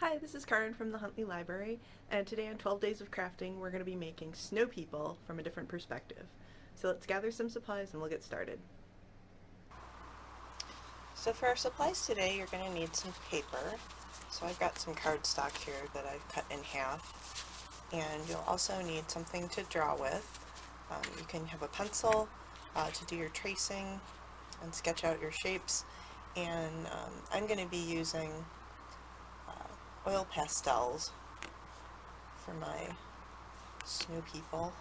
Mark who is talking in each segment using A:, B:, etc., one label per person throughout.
A: Hi, this is Karen from the Huntley Library, and today on 12 Days of Crafting, we're going to be making snow people from a different perspective. So let's gather some supplies and we'll get started.
B: So for our supplies today, you're going to need some paper. So I've got some cardstock here that I've cut in half, and you'll also need something to draw with. You can have a pencil to do your tracing and sketch out your shapes, and I'm going to be using oil pastels for my snow people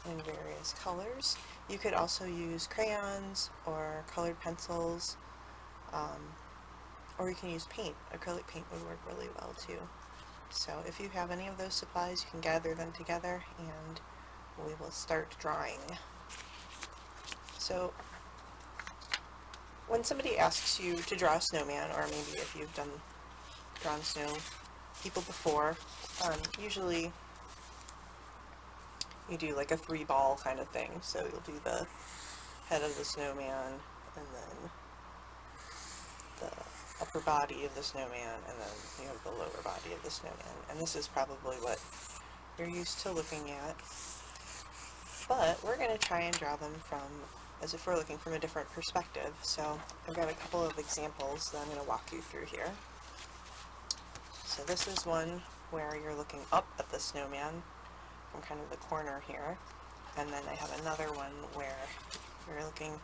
B: in various colors. You could also use crayons or colored pencils, or you can use paint. Acrylic paint would work really well too. So if you have any of those supplies, you can gather them together and we will start drawing. So when somebody asks you to draw a snowman, or maybe if you've drawn snow people before, usually you do like a 3-ball kind of thing. So you'll do the head of the snowman, and then the upper body of the snowman, and then you have the lower body of the snowman. And this is probably what you're used to looking at. But we're going to try and draw them as if we're looking from a different perspective. So I've got a couple of examples that I'm going to walk you through here. So this is one where you're looking up at the snowman from kind of the corner here. And then I have another one where you're looking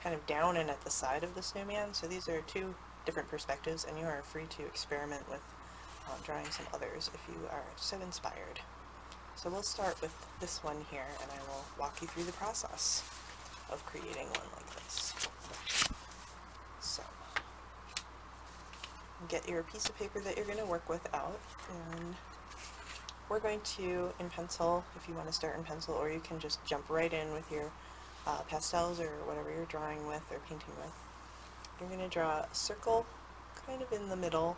B: kind of down and at the side of the snowman. So these are two different perspectives, and you are free to experiment with drawing some others if you are so inspired. So we'll start with this one here, and I will walk you through the process of creating one like this. So get your piece of paper that you're going to work with out, and we're going to, in pencil, if you want to start in pencil, or you can just jump right in with your pastels or whatever you're drawing with or painting with. You're going to draw a circle kind of in the middle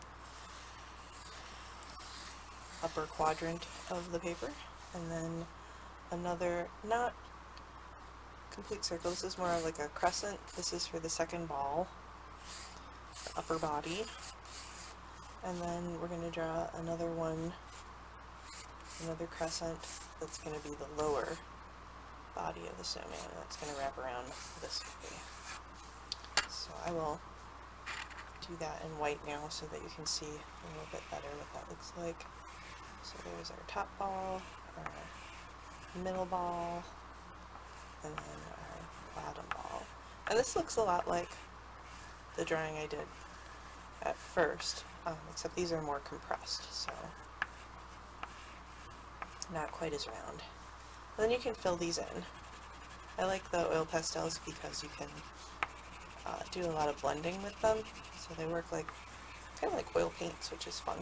B: upper quadrant of the paper, and then another, not complete circle, this is more like a crescent. This is for the second ball, the upper body, and then we're going to draw another one, another crescent that's going to be the lower body of the snowman, and that's going to wrap around this way. So I will do that in white now so that you can see a little bit better what that looks like. So there's our top ball, our middle ball, and then our bottom ball. And this looks a lot like the drawing I did at first, except these are more compressed, so not quite as round. And then you can fill these in. I like the oil pastels because you can do a lot of blending with them, so they work like kind of like oil paints, which is fun.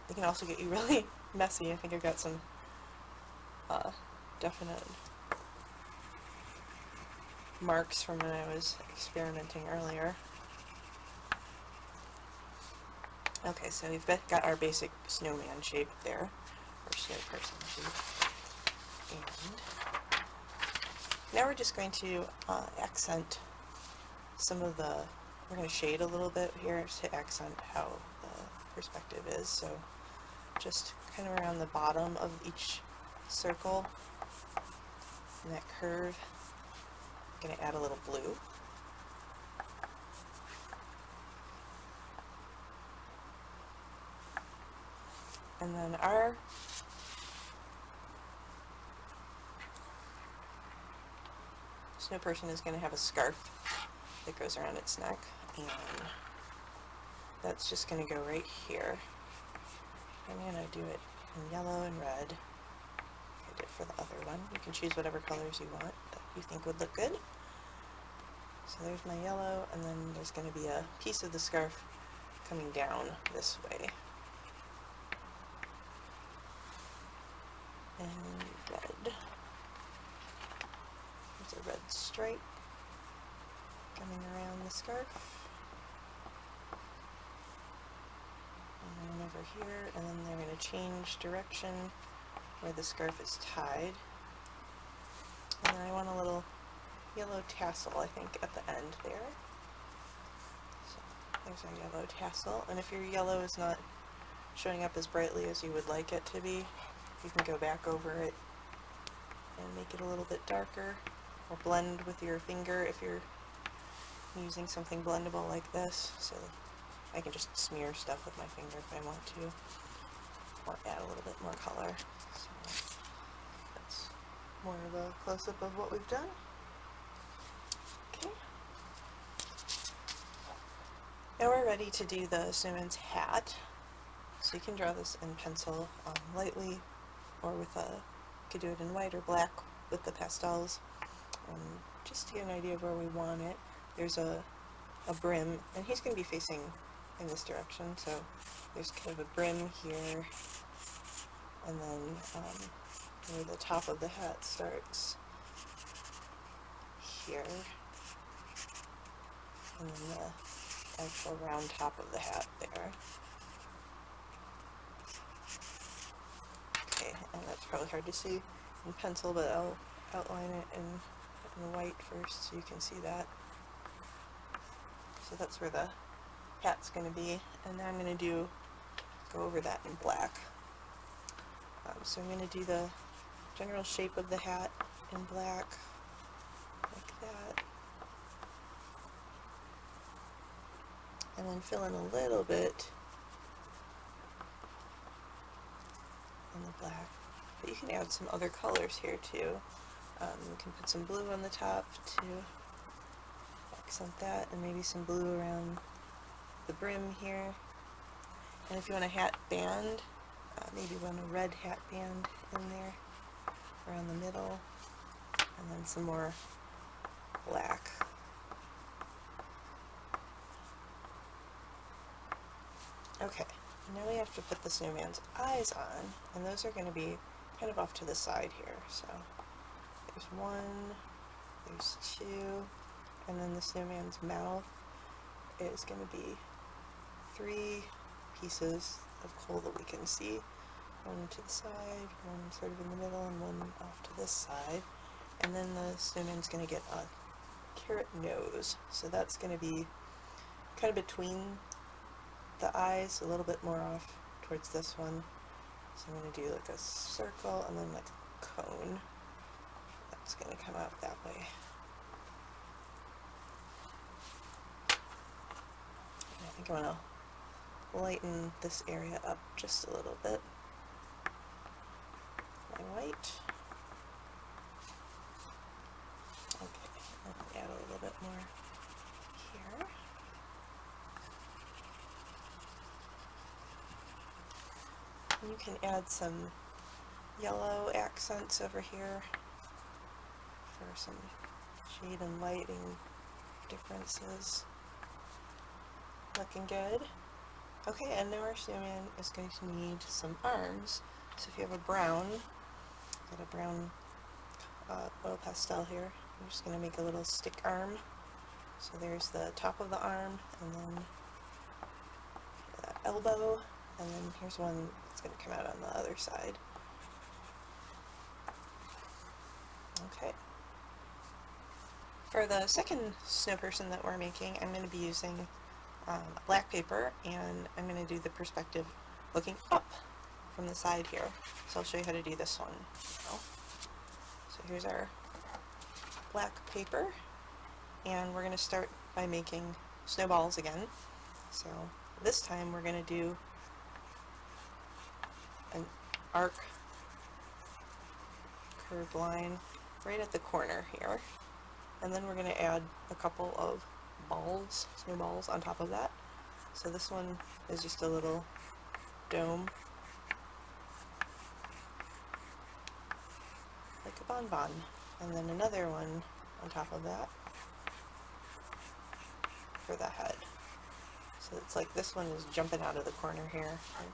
B: They can also get you really messy. I think I've got some definite marks from when I was experimenting earlier. Okay, so we've got our basic snowman shape there, or snow person shape. And now we're just going to accent some of we're going to shade a little bit here to accent how the perspective is. So just kind of around the bottom of each circle, and that curve, I'm going to add a little blue. And then our snow person is going to have a scarf that goes around its neck, and that's just going to go right here. I'm going to do it in yellow and red, like I did for the other one. You can choose whatever colors you want that you think would look good. So there's my yellow, and then there's going to be a piece of the scarf coming down this way. And red. There's a red stripe coming around the scarf. And then over here, and then they're going to change direction where the scarf is tied. And then I want a little yellow tassel, I think, at the end there. So There's our yellow tassel, and if your yellow is not showing up as brightly as you would like it to be, you can go back over it and make it a little bit darker, or blend with your finger if you're using something blendable like this. So I can just smear stuff with my finger if I want to, or add a little bit more color. So that's more of a close-up of what we've done. Okay. Now we're ready to do the snowman's hat. So you can draw this in pencil lightly, or with you could do it in white or black with the pastels. Just to get an idea of where we want it, there's a brim, and he's going to be facing in this direction, so there's kind of a brim here, and then where the top of the hat starts here, and then the actual round top of the hat there. Okay, and that's probably hard to see in pencil, but I'll outline it in white first so you can see that. So that's where the hat's going to be, and now I'm going to go over that in black. So I'm going to do the general shape of the hat in black, like that, and then fill in a little bit in the black. But you can add some other colors here too. You can put some blue on the top to accent that, and maybe some blue around the brim here. And if you want a hat band, maybe want a red hat band in there around the middle, and then some more black. Okay, now we have to put the snowman's eyes on, and those are going to be kind of off to the side here. So there's one, there's two, and then the snowman's mouth is going to be 3 pieces of coal that we can see. One to the side, one sort of in the middle, and one off to this side. And then the snowman's going to get a carrot nose. So that's going to be kind of between the eyes, a little bit more off towards this one. So I'm going to do like a circle and then like a cone. That's going to come out that way. And I think I want to lighten this area up just a little bit. My white. Okay, I'll add a little bit more here. And you can add some yellow accents over here for some shade and lighting differences. Looking good. Okay, and now our snowman is going to need some arms. So if you have a brown, got a brown oil pastel here, I'm just going to make a little stick arm. So there's the top of the arm, and then the elbow, and then here's one that's going to come out on the other side. Okay. For the second snow person that we're making, I'm going to be using black paper, and I'm going to do the perspective looking up from the side here. So I'll show you how to do this one now. So here's our black paper, and we're going to start by making snowballs again. So this time we're going to do an arc curved line right at the corner here, and then we're going to add a couple of balls, snowballs on top of that. So this one is just a little dome, like a bonbon, and then another one on top of that for the head. So it's like this one is jumping out of the corner here and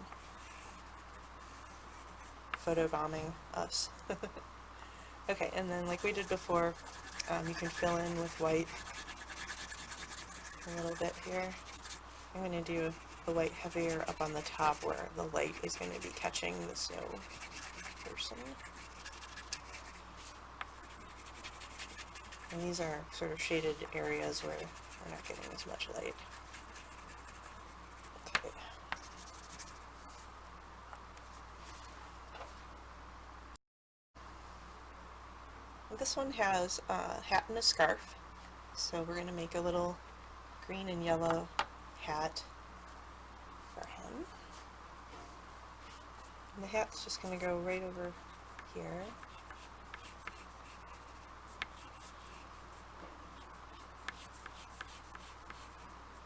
B: photobombing us. Okay, and then like we did before, you can fill in with white a little bit here. I'm going to do the white heavier up on the top where the light is going to be catching the snow person. And these are sort of shaded areas where we're not getting as much light. this one has a hat and a scarf, so we're going to make a little green and yellow hat for him. And the hat's just going to go right over here.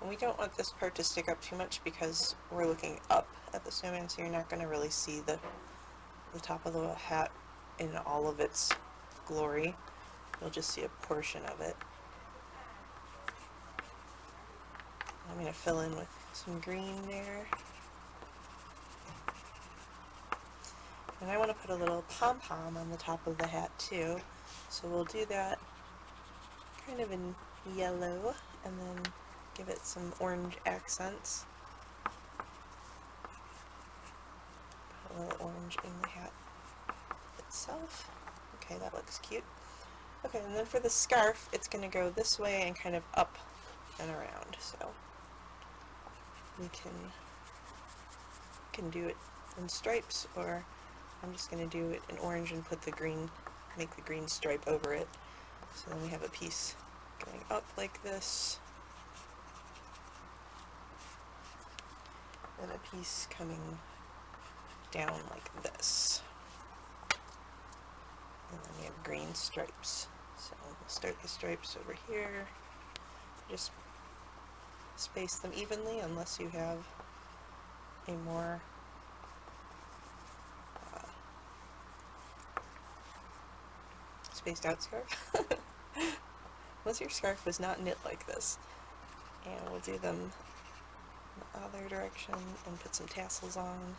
B: And we don't want this part to stick up too much because we're looking up at the snowman, so you're not going to really see the top of the hat in all of its glory. You'll just see a portion of it. I'm going to fill in with some green there. And I want to put a little pom-pom on the top of the hat too. So we'll do that kind of in yellow and then give it some orange accents. Put a little orange in the hat itself. Okay, that looks cute. Okay, and then for the scarf, it's going to go this way and kind of up and around. So we can do it in stripes, or I'm just going to do it in orange and put the green, make the green stripe over it. So then we have a piece going up like this, and a piece coming down like this. And then we have green stripes. So we'll start the stripes over here. Just space them evenly unless you have a more spaced out scarf. Unless your scarf is not knit like this. And we'll do them in the other direction and put some tassels on.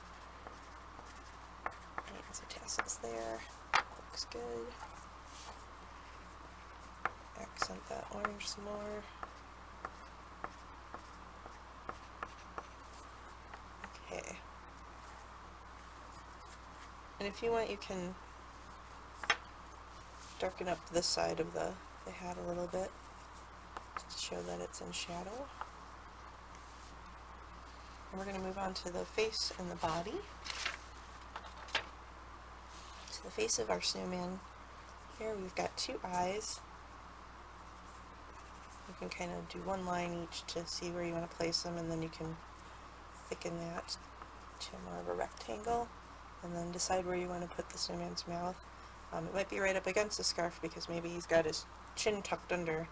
B: And some tassels there. Looks good. Accent that orange some more. Okay. And if you want, you can darken up this side of the hat a little bit to show that it's in shadow. And we're going to move on to the face and the body. So the face of our snowman, here we've got two eyes. You can kind of do one line each to see where you want to place them, and then you can thicken that to more of a rectangle, and then decide where you want to put the snowman's mouth. It might be right up against the scarf because maybe he's got his chin tucked under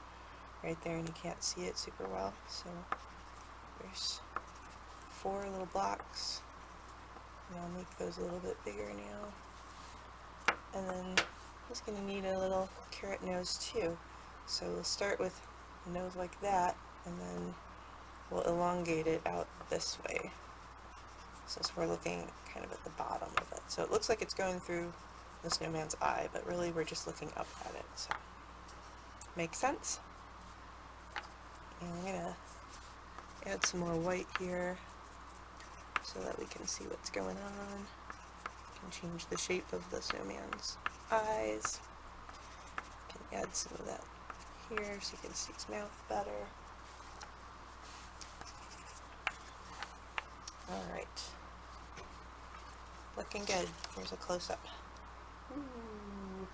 B: right there and you can't see it super well. So there's 4 little blocks, and I'll make those a little bit bigger now. And then he's going to need a little carrot nose too. So we'll start with a nose like that, and then we'll elongate it out this way, since we're looking kind of at the bottom of it. So it looks like it's going through the snowman's eye, but really we're just looking up at it. So makes sense? And I'm going to add some more white here so that we can see what's going on. You can change the shape of the snowman's eyes. You can add some of that here so you can see his mouth better. Alright. Looking good. Here's a close-up. Ooh.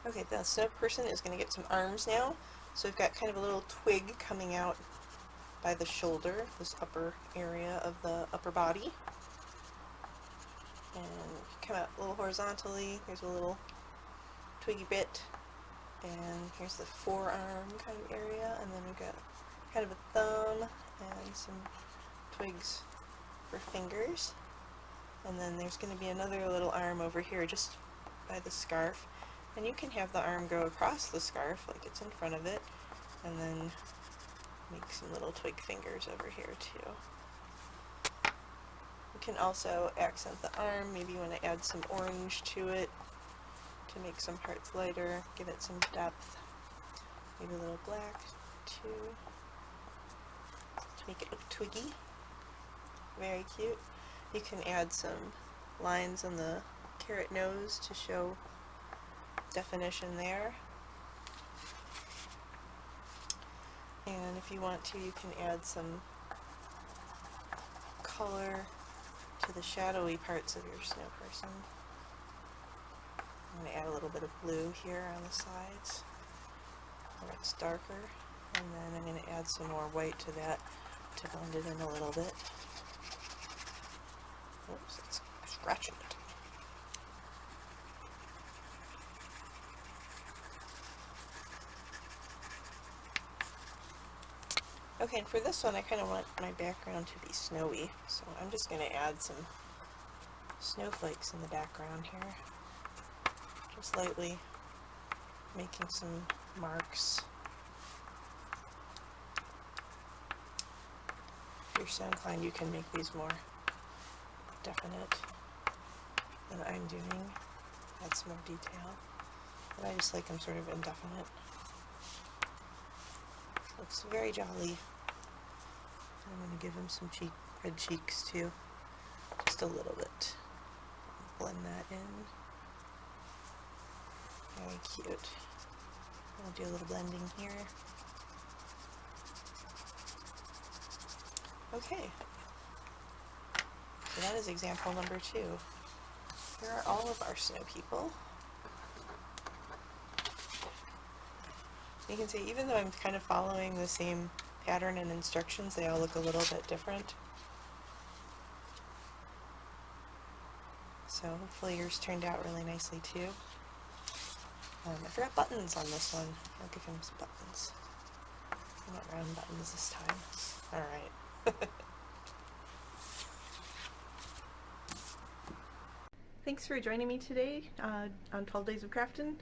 B: Okay, the snow person is going to get some arms now. So we've got kind of a little twig coming out by the shoulder, this upper area of the upper body. And come out a little horizontally. Here's a little twiggy bit. And here's the forearm kind of area. And then we've got kind of a thumb and some twigs for fingers. And then there's going to be another little arm over here just by the scarf. And you can have the arm go across the scarf like it's in front of it, and then make some little twig fingers over here too. You can also accent the arm. Maybe you want to add some orange to it to make some parts lighter, give it some depth. Maybe a little black too to make it look twiggy. Very cute. You can add some lines on the carrot nose to show definition there. And if you want to, you can add some color to the shadowy parts of your snow person. I'm going to add a little bit of blue here on the sides where it's darker, and then I'm going to add some more white to that to blend it in a little bit. Oops, it's scratching it. Okay, and for this one I kind of want my background to be snowy, so I'm just going to add some snowflakes in the background here. Just lightly making some marks. If you're so inclined, you can make these more definite than I'm doing. Add some more detail. But I just like them sort of indefinite. Looks very jolly. I'm going to give him some red cheeks too. Just a little bit. Blend that in. Very cute. I'll do a little blending here. Okay. So that is example number 2. Here are all of our snow people. You can see, even though I'm kind of following the same pattern and instructions, they all look a little bit different. So hopefully yours turned out really nicely too. I forgot buttons on this one. I'll give him some buttons. I want round buttons this time. Alright.
A: Thanks for joining me today on 12 Days of Craftin',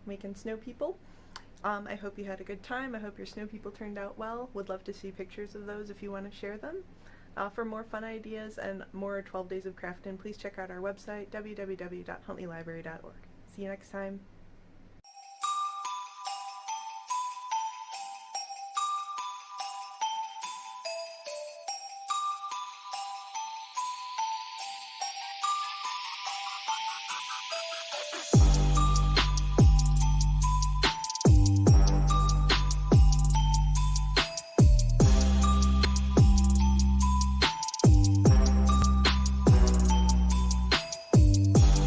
A: making snow people. I hope you had a good time. I hope your snow people turned out well. Would love to see pictures of those if you want to share them. For more fun ideas and more 12 Days of Craftin', please check out our website, www.huntleylibrary.org. See you next time.